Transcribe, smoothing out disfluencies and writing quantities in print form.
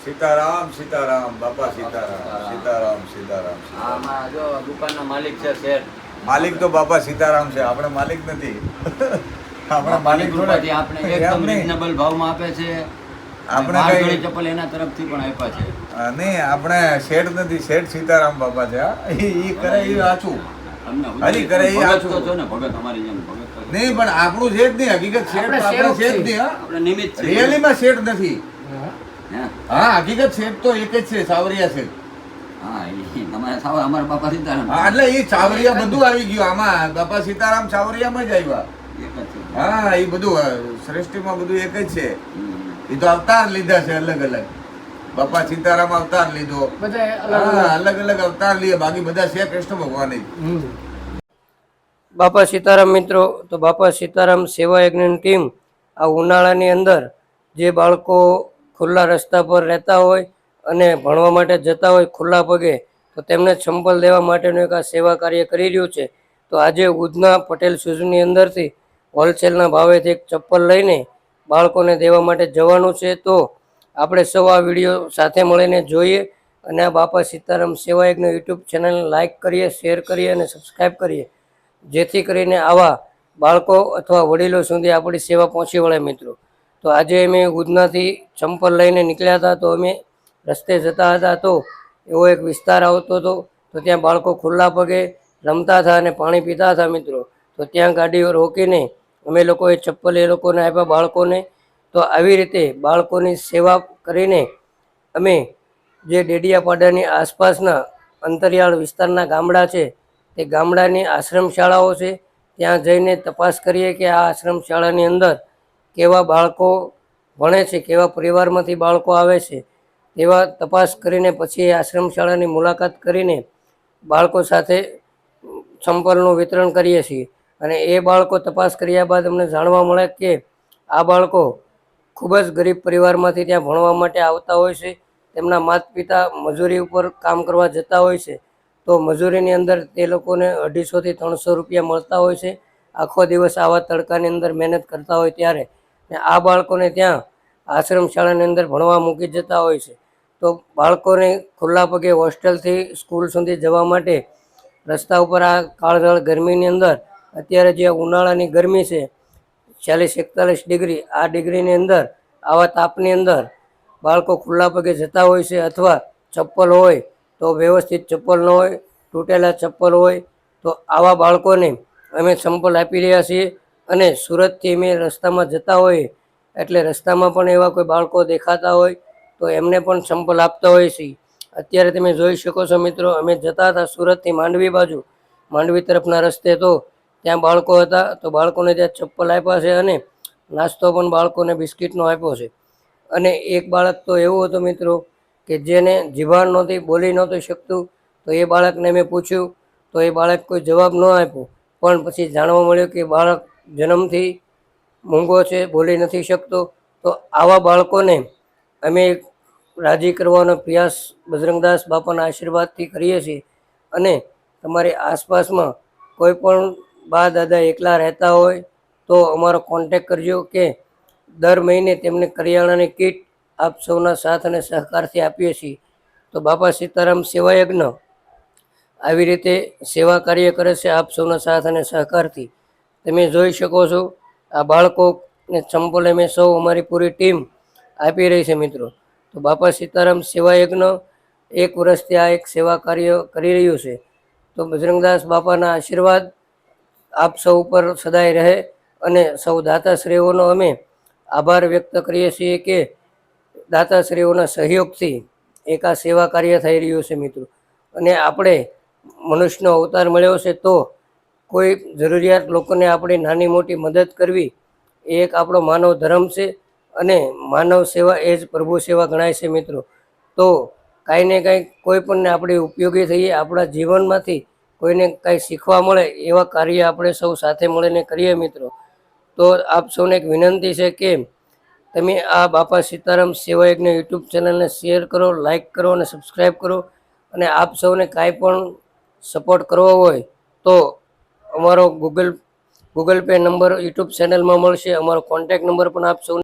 સીતારામ સીતારામ બાપા સીતારામ સીતારામ સીતારામ. આમાં જો દુકાનના માલિક છે શેઠ. માલિક તો બાપા સીતારામ છે, આપણે માલિક નથી. આપણે માલિક કૃપાથી આપણે એકદમ રીઝનેબલ ભાવમાં આપે છે. આપણે કઈ ચપ્પલ એના તરફથી પણ આપ્યા છે. નહીં, આપણે શેઠ નથી, શેઠ સીતારામ બાપા છે. એ કરે એ આછું, હરી કરે એ આછું તો છો ને ભગત અમારી જેમ ભગત તો નહીં, પણ આપણું છે જ નહીં. હકીકત શેઠ આપણે છે જ નહીં. આપણે નિમિત્ત છે. રિયલીમાં શેઠ નથી. હે? હા, હકીકત શેઠ તો એક જ છે, સાવરિયા શેઠ. હા, એ તમારે સાવ અમારા બાપા સીતારામ. હા, એટલે એ ચાવરિયા બધું આવી ગયું આમાં. બાપા સીતારામ ચાવરિયામાં જ આવ્યા. એક જ છે. હા, એ બધું સૃષ્ટિમાં બધું એક જ છે. એ તો અવતાર લીધા છે અલગ અલગ. બાપા સીતારામ અવતાર લીધો, હા, અલગ અલગ અવતાર લીધા. બાકી બધા છે કૃષ્ણ ભગવાન જ. બાપા સીતારામ મિત્રો, તો બાપા સીતારામ સેવા યજ્ઞની ટીમ આ ઉનાળાની અંદર જે બાળકો ખુલ્લા રસ્તા પર રહેતા હોય અને ભણવા માટે જતા હોય ખુલ્લા પગે, તો તેમને ચંપલ દેવા માટેનું એક આ સેવા કાર્ય કરી રહ્યું છે. તો આજે ઉધના પટેલ શૂઝની અંદરથી હોલસેલના ભાવેથી એક ચપ્પલ લઈને બાળકોને દેવા માટે જવાનું છે. તો આપણે સૌ આ વિડીયો સાથે મળીને જોઈએ અને આ બાપા સીતારામ સેવા યજ્ઞ યુટ્યુબ ચેનલને લાઇક કરીએ, શેર કરીએ અને સબસ્ક્રાઈબ કરીએ, જેથી કરીને આવા બાળકો અથવા વડીલો સુધી આપણી સેવા પહોંચી વળે મિત્રો. તો આજે અમે ઉધનાથી ચંપલ લઈને નીકળ્યા હતા. તો અમે રસ્તે જતા હતા તો એવો એક વિસ્તાર આવતો હતો, તો ત્યાં બાળકો ખુલ્લા પગે રમતા હતા અને પાણી પીતા હતા મિત્રો. તો ત્યાં ગાડીઓ રોકીને અમે લોકોએ ચપ્પલ એ લોકોને આપ્યા બાળકોને. તો આવી રીતે બાળકોની સેવા કરીને અમે જે ડેડિયાપાડાની આસપાસના અંતરિયાળ વિસ્તારના ગામડા છે, તે ગામડાની આશ્રમ શાળાઓ છે, ત્યાં જઈને તપાસ કરીએ કે આ આશ્રમ શાળાની અંદર કેવા બાળકો ભણે છે, કેવા પરિવારમાંથી બાળકો આવે છે, તેવા તપાસ કરીને પછી આશ્રમ શાળાની મુલાકાત કરીને બાળકો સાથે ચંપલનું વિતરણ કરીએ છીએ. અને એ બાળકો તપાસ કર્યા બાદ અમને જાણવા મળે કે આ બાળકો ખૂબ જ ગરીબ પરિવારમાંથી ત્યાં ભણવા માટે આવતા હોય છે. તેમના માતા પિતા મજૂરી ઉપર કામ કરવા જતા હોય છે. તો મજૂરીની અંદર તે લોકોને 250થી 300 રૂપિયા મળતા હોય છે આખો દિવસ આવા તડકાની અંદર મહેનત કરતા હોય ત્યારે. ને આ બાળકોને ત્યાં આશ્રમ શાળાની અંદર ભણવા મૂકી જતા હોય છે. તો બાળકોને ખુલ્લા પગે હોસ્ટેલથી સ્કૂલ સુધી જવા માટે રસ્તા ઉપર આ કાળઝાળ ગરમીની અંદર, અત્યારે જે ઉનાળાની ગરમી છે 40-41 ડિગ્રી, આ ડિગ્રીની અંદર આવા તાપની અંદર બાળકો ખુલ્લા પગે જતા હોય છે. અથવા ચપ્પલ હોય તો વ્યવસ્થિત ચપ્પલ ન હોય, તૂટેલા ચપ્પલ હોય, તો આવા બાળકોને અમે ચંપલ આપી રહ્યા છીએ. અને સુરતથી અમે રસ્તામાં જતા હોઈએ એટલે રસ્તામાં પણ એવા કોઈ બાળકો દેખાતા હોય તો એમને પણ ચંપલ આપતા હોઈએ છીએ. અત્યારે તમે જોઈ શકો છો મિત્રો, અમે જતા હતા સુરતથી માંડવી બાજુ, માંડવી તરફના રસ્તે, તો ત્યાં બાળકો હતા. તો બાળકોને ત્યાં ચપ્પલ આપ્યા છે અને નાસ્તો પણ બાળકોને બિસ્કિટનો આપ્યો છે. અને એક બાળક તો એવું હતું મિત્રો કે જેને જીભાણ નહોતી, બોલી નહોતું શકતું. તો એ બાળકને મેં પૂછ્યું તો એ બાળક કોઈ જવાબ ન આપ્યો. પણ પછી જાણવા મળ્યું કે બાળક જન્મથી મૂંગો છે, બોલી નથી શકતો. તો આવા બાળકોને અમે રાજી કરવાનો પ્રયાસ બજરંગદાસ બાપાના આશીર્વાદથી કરીએ છીએ. અને તમારી આસપાસમાં કોઈ પણ બા દાદા એકલા રહેતા હોય તો અમારો કોન્ટેક કરજો કે દર મહિને તેમને કરિયાણાની કીટ આપ સૌના સાથ અને સહકારથી આપીએ છીએ. તો બાપા સીતારામ સેવા યજ્ઞ આવી રીતે સેવા કાર્ય કરે છે આપ સૌના સાથ અને સહકારથી. તમે જોઈ શકો છો આ બાળકોને ચંપલ અમે સૌ અમારી પૂરી ટીમ આપી રહી છે મિત્રો. તો બાપા સીતારામ સેવા યજ્ઞ 1 વર્ષથી આ એક સેવા કાર્ય કરી રહ્યું છે. તો બજરંગદાસ બાપાના આશીર્વાદ આપ સૌ ઉપર સદાય રહે. અને સૌ દાતાશ્રીઓનો અમે આભાર વ્યક્ત કરીએ છીએ કે દાતાશ્રીઓના સહયોગથી એક આ સેવા કાર્ય થઈ રહ્યું છે મિત્રો. અને આપણે મનુષ્યનો અવતાર મળ્યો છે તો કોઈ જરૂરિયાત લોકોને આપણી નાની મોટી મદદ કરવી એ એક આપણો માનવ ધર્મ છે. અને માનવ સેવા એ જ પ્રભુ સેવા ગણાય છે મિત્રો. તો કાંઈ ને કાંઈ કોઈ પણને આપણે ઉપયોગી થઈએ, આપણા જીવનમાંથી કોઈને કાંઈ શીખવા મળે એવા કાર્ય આપણે સૌ સાથે મળીને કરીએ મિત્રો. તો આપ સૌને એક વિનંતી છે કે તમે આ બાપા સીતારામ સેવા યજ્ઞ યુટ્યુબ ચેનલને શેર કરો, લાઇક કરો અને સબસ્ક્રાઈબ કરો. અને આપ સૌને કાંઈ પણ સપોર્ટ કરવો હોય તો અમારો ગૂગલ પે નંબર યુટ્યુબ ચેનલમાં મળશે. અમારો કોન્ટેક નંબર પણ આપ સૌને